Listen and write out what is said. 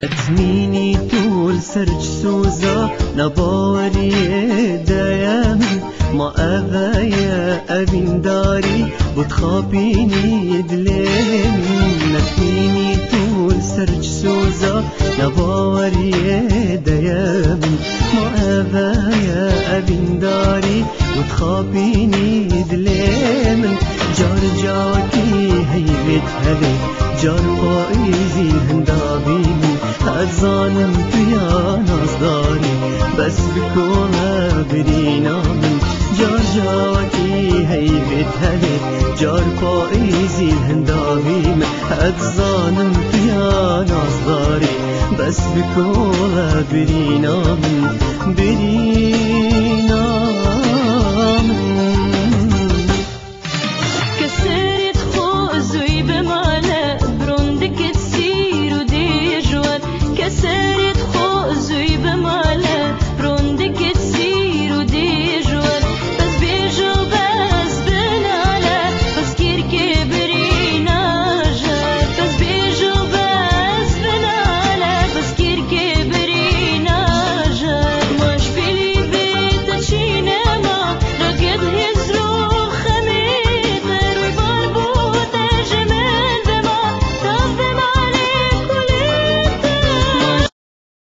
اتميني طول سرج سوزا نباوري دايما ما أبايا أبين داري بتخابيني دلين. اتميني طول سرج سوزا نباوري دايما ما أبايا أبين داري بتخابيني دلين. جار جاكي هيبت هذي جار فائزي هندابيني أتظالم يا نصداري بس بكوها برينا من جار جاكي هيبت هذي جار فائزي هندابيني أتظالم يا نصداري بس بكوها برينا من برينا